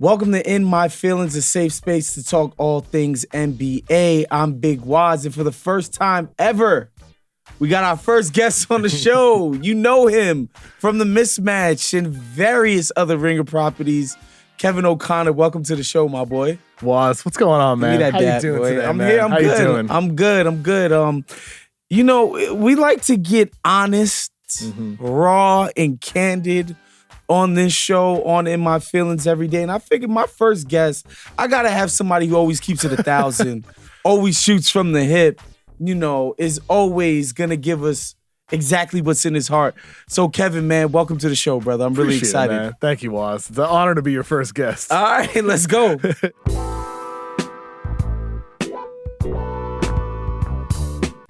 Welcome to In My Feelings, a safe space to talk all things NBA. I'm Big Waz, and for the first time ever, we got our first guest on the show. You know him from The Mismatch and various other Ringer properties. Kevin O'Connor, welcome to the show, my boy. Waz, what's going on, man? How you doing today, I'm man? Here. I'm How good. You doing? I'm good. You know, we like to get honest, raw, and candid on this show, on In My Feelings every day. And I figured my first guest, I got to have somebody who always keeps it 1,000, always shoots from the hip, you know, is always going to give us exactly what's in his heart. So, Kevin, man, welcome to the show, brother. I'm really excited. It, man. Thank you, Waz. It's an honor to be your first guest. All right, let's go.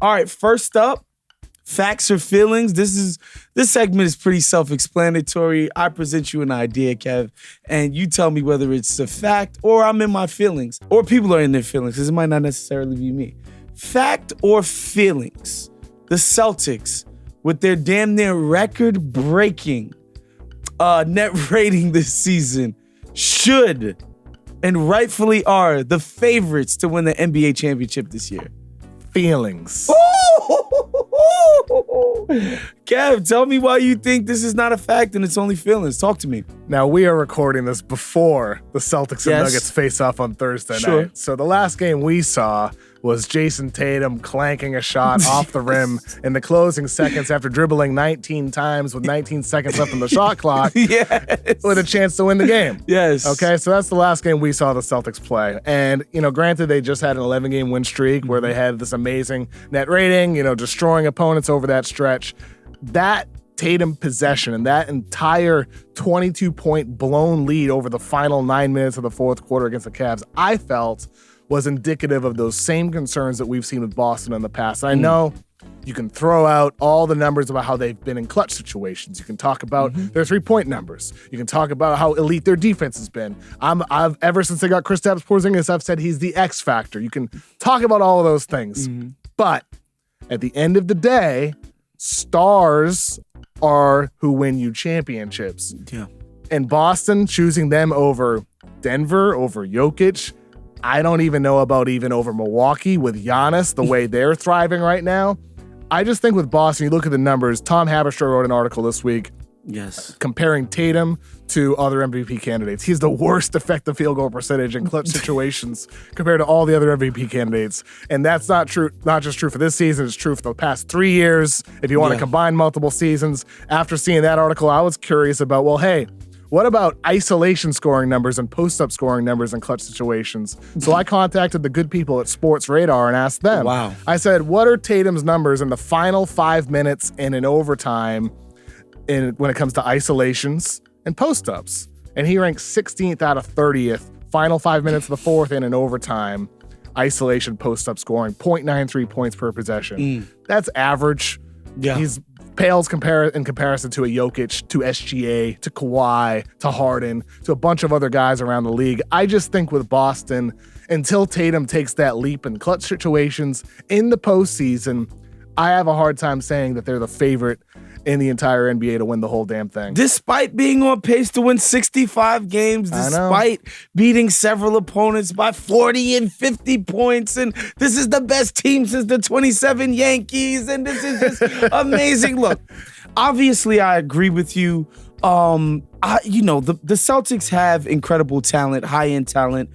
All right, first up, facts or feelings. This segment is pretty self-explanatory. I present you an idea, Kev, and you tell me whether it's a fact or I'm in my feelings, or people are in their feelings, because it might not necessarily be me. Fact or feelings? The Celtics, with their damn near record-breaking net rating this season, should and rightfully are the favorites to win the NBA championship this year. Feelings. Kev, tell me why you think this is not a fact and it's only feelings. Talk to me. Now, we are recording this before the Celtics and Nuggets face off on Thursday night. So the last game we saw was Jason Tatum clanking a shot off the rim in the closing seconds after dribbling 19 times with 19 seconds left on the shot clock with a chance to win the game. Yes. Okay, so that's the last game we saw the Celtics play. And, you know, granted, they just had an 11-game win streak where they had this amazing net rating, you know, destroying opponents over that stretch. That Tatum possession and that entire 22-point blown lead over the final 9 minutes of the fourth quarter against the Cavs, I felt was indicative of those same concerns that we've seen with Boston in the past. I know you can throw out all the numbers about how they've been in clutch situations. You can talk about their three-point numbers. You can talk about how elite their defense has been. I've ever since they got Kristaps Porzingis, I've said he's the X factor. You can talk about all of those things. But at the end of the day, stars are who win you championships. Yeah. And Boston choosing them over Denver, over Jokic, I don't even know about even over Milwaukee with Giannis, the way they're thriving right now. I just think with Boston, you look at the numbers. Tom Haberstroh wrote an article this week comparing Tatum to other MVP candidates. He's the worst effective field goal percentage in clutch situations compared to all the other MVP candidates. And that's not true, not just true for this season, it's true for the past 3 years. If you want to combine multiple seasons, after seeing that article, I was curious about, well, hey, what about isolation scoring numbers and post-up scoring numbers in clutch situations? So I contacted the good people at Sports Radar and asked them. Wow. I said, what are Tatum's numbers in the final 5 minutes and in overtime when it comes to isolations and post-ups? And he ranks 16th out of 30th, final 5 minutes of the fourth and in overtime, isolation post-up scoring, 0.93 points per possession. That's average. Yeah. He's pales in comparison to a Jokic, to SGA, to Kawhi, to Harden, to a bunch of other guys around the league. I just think with Boston, until Tatum takes that leap in clutch situations in the postseason, I have a hard time saying that they're the favorite in the entire NBA to win the whole damn thing. Despite being on pace to win 65 games, despite beating several opponents by 40 and 50 points, and this is the best team since the 27 Yankees, and this is just amazing. Look, obviously I agree with you. The Celtics have incredible talent, high-end talent.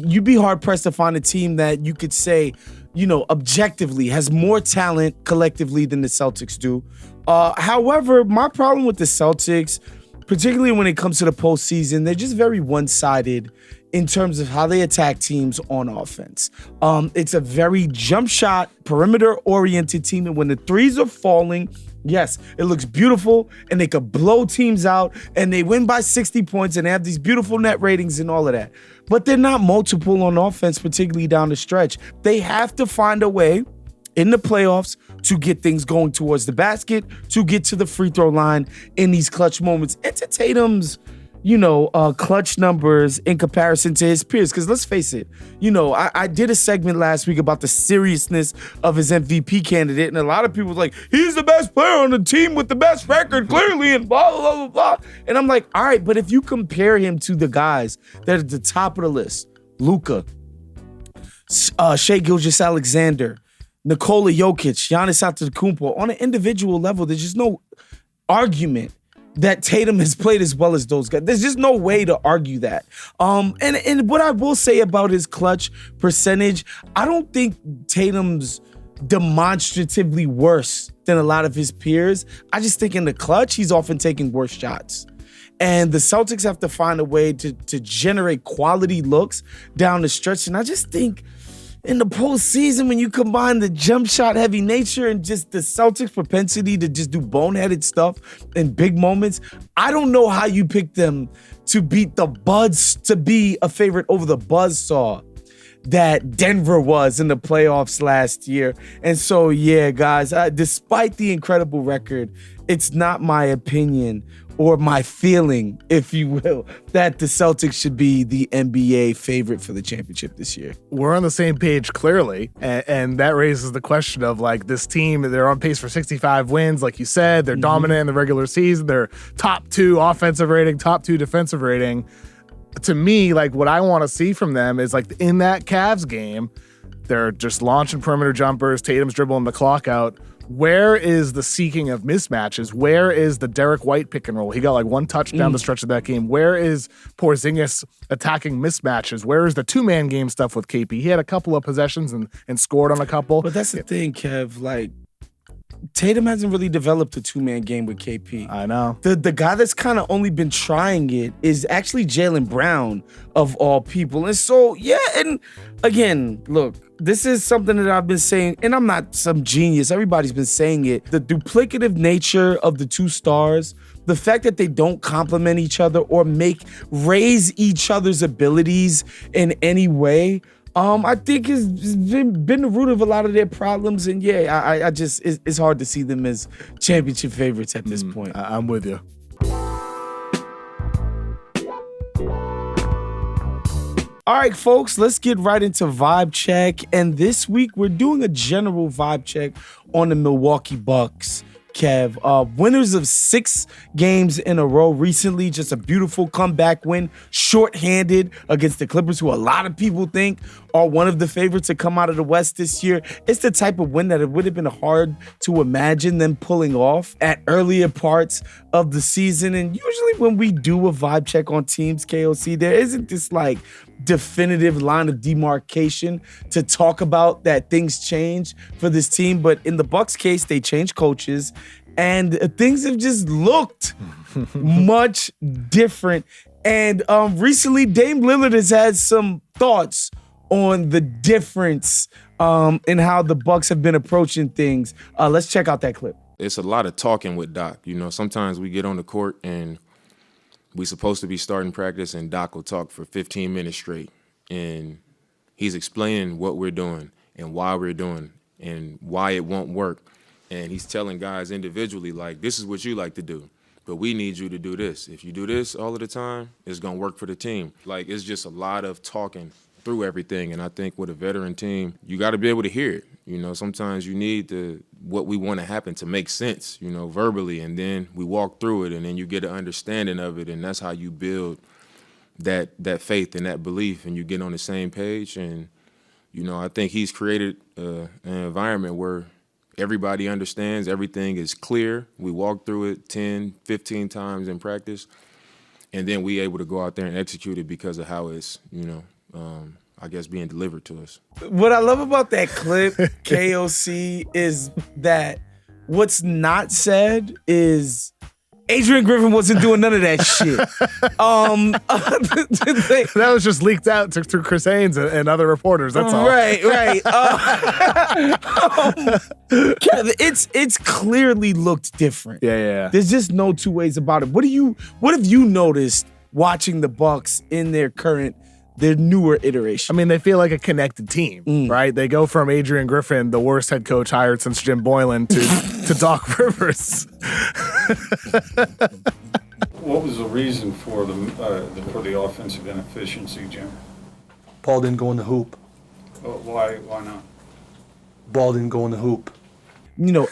You'd be hard-pressed to find a team that you could say, you know, objectively has more talent collectively than the Celtics do. However, my problem with the Celtics, particularly when it comes to the postseason, they're just very one-sided in terms of how they attack teams on offense. It's a very jump shot, perimeter-oriented team, and when the threes are falling, yes, it looks beautiful, and they could blow teams out, and they win by 60 points, and they have these beautiful net ratings and all of that. But they're not multiple on offense, particularly down the stretch. They have to find a way in the playoffs to get things going towards the basket, to get to the free throw line in these clutch moments. And to Tatum's, clutch numbers in comparison to his peers. Because let's face it, I did a segment last week about the seriousness of his MVP candidate, and a lot of people were like, he's the best player on the team with the best record, clearly, and blah, blah, blah, blah. And I'm like, all right, but if you compare him to the guys that are at the top of the list, Luka, Shai Gilgeous-Alexander, Nikola Jokic, Giannis Antetokounmpo, on an individual level, there's just no argument that Tatum has played as well as those guys. There's just no way to argue that. And what I will say about his clutch percentage, I don't think Tatum's demonstratively worse than a lot of his peers. I just think in the clutch, he's often taking worse shots. And the Celtics have to find a way to generate quality looks down the stretch. And I just think in the postseason, when you combine the jump shot heavy nature and just the Celtics' propensity to just do boneheaded stuff in big moments, I don't know how you pick them to beat the Buds, to be a favorite over the buzzsaw that Denver was in the playoffs last year. And so, yeah, guys, despite the incredible record, it's not my opinion or my feeling, if you will, that the Celtics should be the NBA favorite for the championship this year. We're on the same page, clearly, and that raises the question of, like, this team, they're on pace for 65 wins, like you said. They're dominant in the regular season. They're top 2 offensive rating, top 2 defensive rating. To me, like, what I want to see from them is, like, in that Cavs game, they're just launching perimeter jumpers, Tatum's dribbling the clock out. Where is the seeking of mismatches? Where is the Derek White pick and roll? He got like one touch down the stretch of that game. Where is Porzingis attacking mismatches? Where is the two-man game stuff with KP? He had a couple of possessions and scored on a couple. But that's the thing, Kev. Like, Tatum hasn't really developed a two-man game with KP. I know. The guy that's kind of only been trying it is actually Jaylen Brown, of all people. And so, yeah, and again, look, this is something that I've been saying, and I'm not some genius. Everybody's been saying it. The duplicative nature of the two stars, the fact that they don't complement each other or raise each other's abilities in any way, I think has been the root of a lot of their problems. And yeah, I just, it's hard to see them as championship favorites at this point. I'm with you. All right, folks, let's get right into vibe check. And this week, we're doing a general vibe check on the Milwaukee Bucks. Kev, winners of 6 games in a row recently, just a beautiful comeback win, shorthanded against the Clippers, who a lot of people think are one of the favorites to come out of the West this year. It's the type of win that it would have been hard to imagine them pulling off at earlier parts of the season. And usually when we do a vibe check on teams, KOC, there isn't this like definitive line of demarcation to talk about that things change for this team. But in the Bucks case, they changed coaches and things have just looked much different. And recently, Dame Lillard has had some thoughts on the difference in how the Bucks have been approaching things. Let's check out that clip. It's a lot of talking with Doc. You know, sometimes we get on the court and we're supposed to be starting practice and Doc will talk for 15 minutes straight. And he's explaining what we're doing and why we're doing and why it won't work. And he's telling guys individually, like, this is what you like to do, but we need you to do this. If you do this all of the time, it's going to work for the team. Like, it's just a lot of talking through everything. And I think with a veteran team, you got to be able to hear it. You know, sometimes you need what we want to happen to make sense, you know, verbally. And then we walk through it and then you get an understanding of it. And that's how you build that faith and that belief and you get on the same page. And, you know, I think he's created an environment where everybody understands, everything is clear. We walk through it 10, 15 times in practice. And then we able to go out there and execute it because of how it's, you know, I guess being delivered to us. What I love about that clip, KOC, is that what's not said is Adrian Griffin wasn't doing none of that shit. That was just leaked out through Chris Haynes and other reporters. That's all. Right. It's clearly looked different. Yeah. There's just no two ways about it. What have you noticed watching the Bucks in their newer iteration? I mean, they feel like a connected team, right? They go from Adrian Griffin, the worst head coach hired since Jim Boylan, to Doc Rivers. What was the reason for the offensive inefficiency, Jim? Ball didn't go in the hoop. Why not? Ball didn't go in the hoop.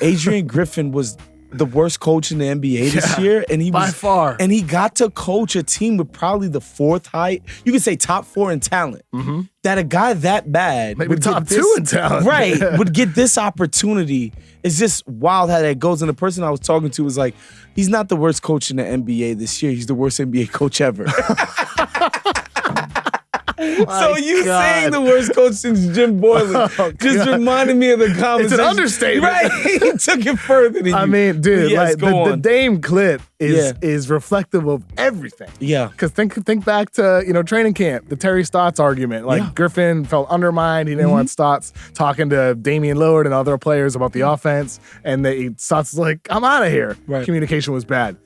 Adrian Griffin was the worst coach in the NBA this year, and he was by far. And he got to coach a team with probably the fourth height. You could say top 4 in talent. Mm-hmm. That a guy that bad, maybe top 2 in talent, right? Would get this opportunity. It's just wild how that goes. And the person I was talking to was like, he's not the worst coach in the NBA this year. He's the worst NBA coach ever. So you saying the worst coach since Jim Boylan just reminded me of the conversation. It's an understatement. Right? He took it further than you. I mean, dude, yes, the Dame clip is reflective of everything. Yeah. Because think back to, training camp, the Terry Stotts argument. Griffin felt undermined. He didn't want Stotts talking to Damian Lillard and other players about the offense. And Stotts was like, I'm out of here. Right. Communication was bad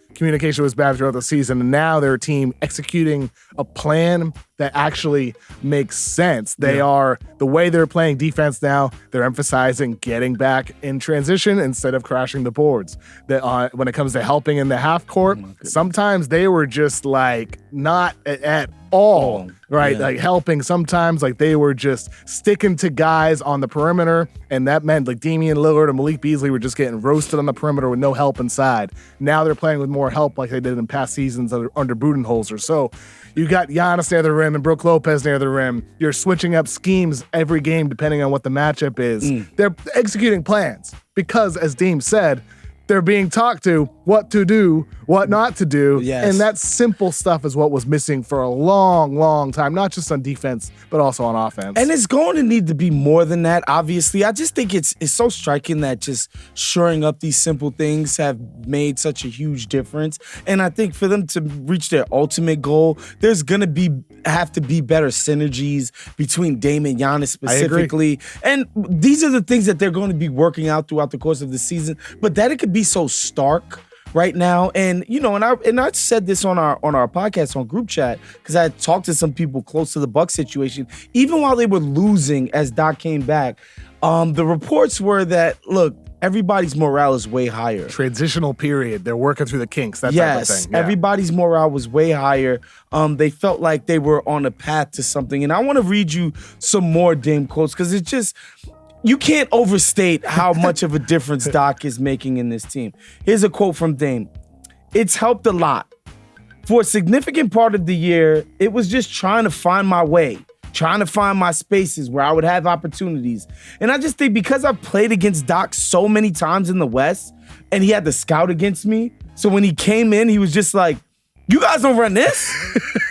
throughout the season, and now their team executing a plan that actually makes sense. They are, the way they're playing defense now, they're emphasizing getting back in transition instead of crashing the boards. When it comes to helping in the half court, sometimes they were just not at all, right? Yeah. Helping sometimes, they were just sticking to guys on the perimeter, and that meant Damian Lillard and Malik Beasley were just getting roasted on the perimeter with no help inside. Now they're playing with more help like they did in past seasons under Budenholzer. So you got Giannis near the rim and Brook Lopez near the rim. You're switching up schemes every game depending on what the matchup is. They're executing plans because, as Dame said, they're being talked to what to do, what not to do. Yes. And that simple stuff is what was missing for a long, long time, not just on defense, but also on offense. And it's going to need to be more than that, obviously. I just think it's so striking that just shoring up these simple things have made such a huge difference. And I think for them to reach their ultimate goal, there's going to have to be better synergies between Dame and Giannis specifically. And these are the things that they're going to be working out throughout the course of the season. But that it could be so stark right now. And I said this on our podcast on group chat, because I talked to some people close to the Bucks situation. Even while they were losing as Doc came back, the reports were that, look, everybody's morale is way higher. Transitional period. They're working through the kinks, that type of thing. Yeah. Everybody's morale was way higher. They felt like they were on a path to something. And I want to read you some more Dame quotes, because it's just, you can't overstate how much of a difference Doc is making in this team. Here's a quote from Dame. "It's helped a lot. For a significant part of the year, it was just trying to find my way, trying to find my spaces where I would have opportunities. And I just think because I've played against Doc so many times in the West, and he had the scout against me, so when he came in, he was just like, you guys don't run this?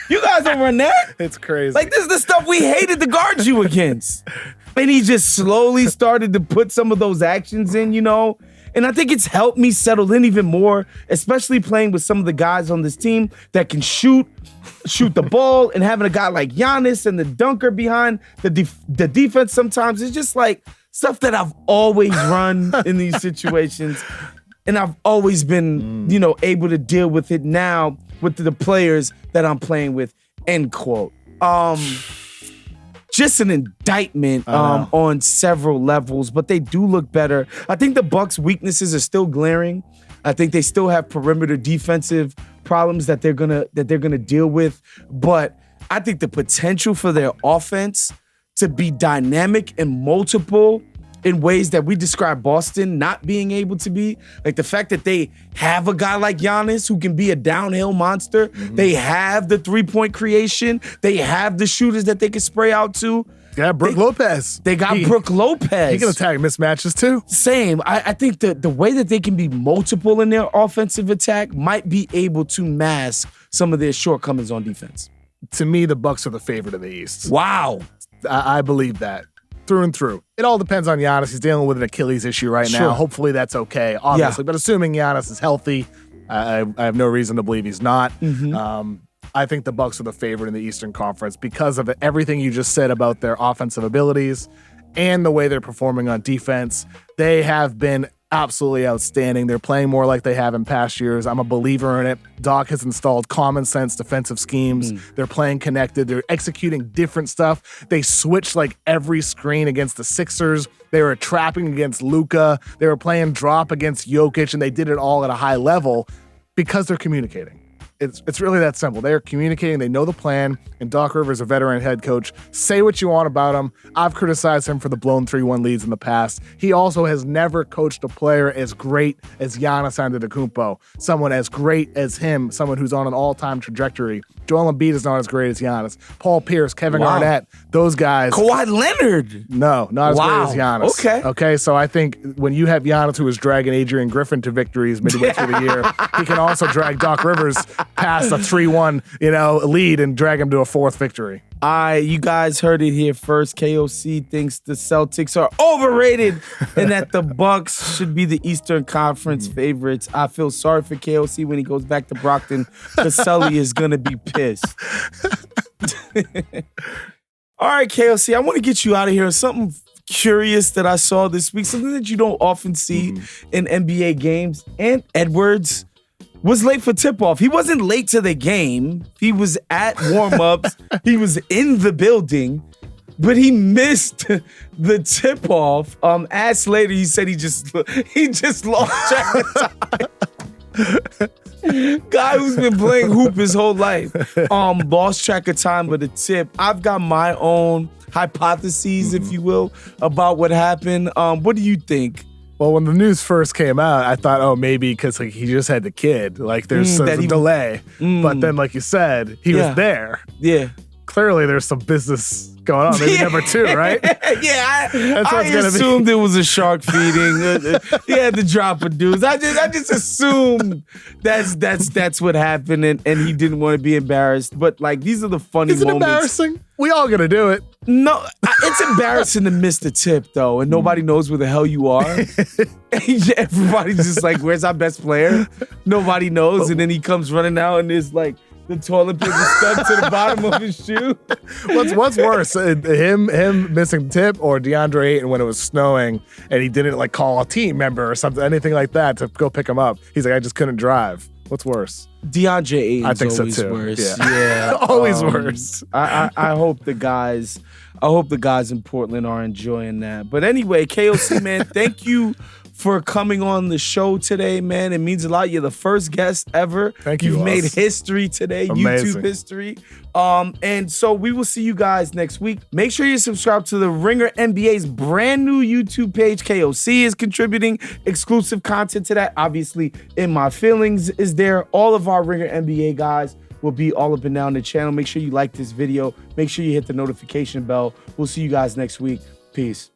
You guys don't run that? It's crazy. This is the stuff we hated to guard you against." And he just slowly started to put some of those actions in, And I think it's helped me settle in even more, especially playing with some of the guys on this team that can shoot the ball, and having a guy like Giannis and the dunker behind the defense sometimes. It's just stuff that I've always run in these situations. And I've always been, able to deal with it now with the players that I'm playing with, end quote. Just an indictment on several levels, but they do look better. I think the Bucks' weaknesses are still glaring. I think they still have perimeter defensive problems that they're gonna deal with. But I think the potential for their offense to be dynamic and multiple in ways that we describe Boston not being able to be. The fact that they have a guy like Giannis who can be a downhill monster. Mm-hmm. They have the three-point creation. They have the shooters that they can spray out to. Yeah, Brook Lopez. They got Brook Lopez. He can attack mismatches too. Same. I think the way that they can be multiple in their offensive attack might be able to mask some of their shortcomings on defense. To me, the Bucks are the favorite in the East. Wow. I believe that. Through and through. It all depends on Giannis. He's dealing with an Achilles issue right now. Hopefully that's okay, obviously. Yeah. But assuming Giannis is healthy, I have no reason to believe he's not. Mm-hmm. I think the Bucks are the favorite in the Eastern Conference because of everything you just said about their offensive abilities and the way they're performing on defense. They have been absolutely outstanding. They're playing more like they have in past years. I'm a believer in it. Doc has installed common sense defensive schemes. They're playing connected. They're executing different stuff. They switched every screen against the Sixers. They were trapping against Luka. They were playing drop against Jokic, and they did it all at a high level because they're communicating. It's really that simple. They're communicating. They know the plan. And Doc Rivers, a veteran head coach, say what you want about him. I've criticized him for the blown 3-1 leads in the past. He also has never coached a player as great as Giannis Antetokounmpo, someone as great as him, someone who's on an all-time trajectory. Joel Embiid is not as great as Giannis. Paul Pierce, Kevin Garnett, those guys. Kawhi Leonard. No, not as great as Giannis. Okay, so I think when you have Giannis, who is dragging Adrian Griffin to victories midway through the year, he can also drag Doc Rivers past a 3-1, lead and drag him to a 4th victory. You guys heard it here first. KOC thinks the Celtics are overrated and that the Bucks should be the Eastern Conference favorites. I feel sorry for KOC when he goes back to Brockton because Sully is going to be pissed. All right, KOC, I want to get you out of here. Something curious that I saw this week, something that you don't often see in NBA games. And Edwards was late for tip-off. He wasn't late to the game. He was at warm-ups. He was in the building, but he missed the tip-off. Asked later, he said he just lost track of time. Guy who's been playing hoop his whole life. Lost track of time with a tip. I've got my own hypotheses, if you will, about what happened. What do you think? Well, when the news first came out, I thought, oh, maybe because he just had the kid. Like, there's some delay. But then, like you said, he was there. Yeah. Clearly, there's some business going on. Maybe number 2, right? Yeah, I assumed it was a shark feeding. He had to drop a deuce. I just assumed that's what happened, and he didn't want to be embarrassed. But like, these are the funny moments. Is it embarrassing? We all gonna do it. No, it's embarrassing to miss the tip though, and nobody knows where the hell you are. Everybody's just like, "Where's our best player?" Nobody knows, and then he comes running out, and there's like the toilet paper stuck to the bottom of his shoe. What's worse, him missing the tip or DeAndre Ayton when it was snowing and he didn't like call a team member or something, anything like that to go pick him up? He's like, I just couldn't drive. What's worse? DeAndre Ayton's I think always so too. worse. Yeah. Always worse. I hope the guys in Portland are enjoying that. But anyway, KOC, man, thank you for coming on the show today, man. It means a lot. You're the first guest ever. Thank you. You've made history today, Amazing. YouTube history. And so we will see you guys next week. Make sure you subscribe to the Ringer NBA's brand new YouTube page. KOC is contributing exclusive content to that. Obviously, In My Feelings is there. All of our Ringer NBA guys will be all up and down the channel. Make sure you like this video. Make sure you hit the notification bell. We'll see you guys next week. Peace.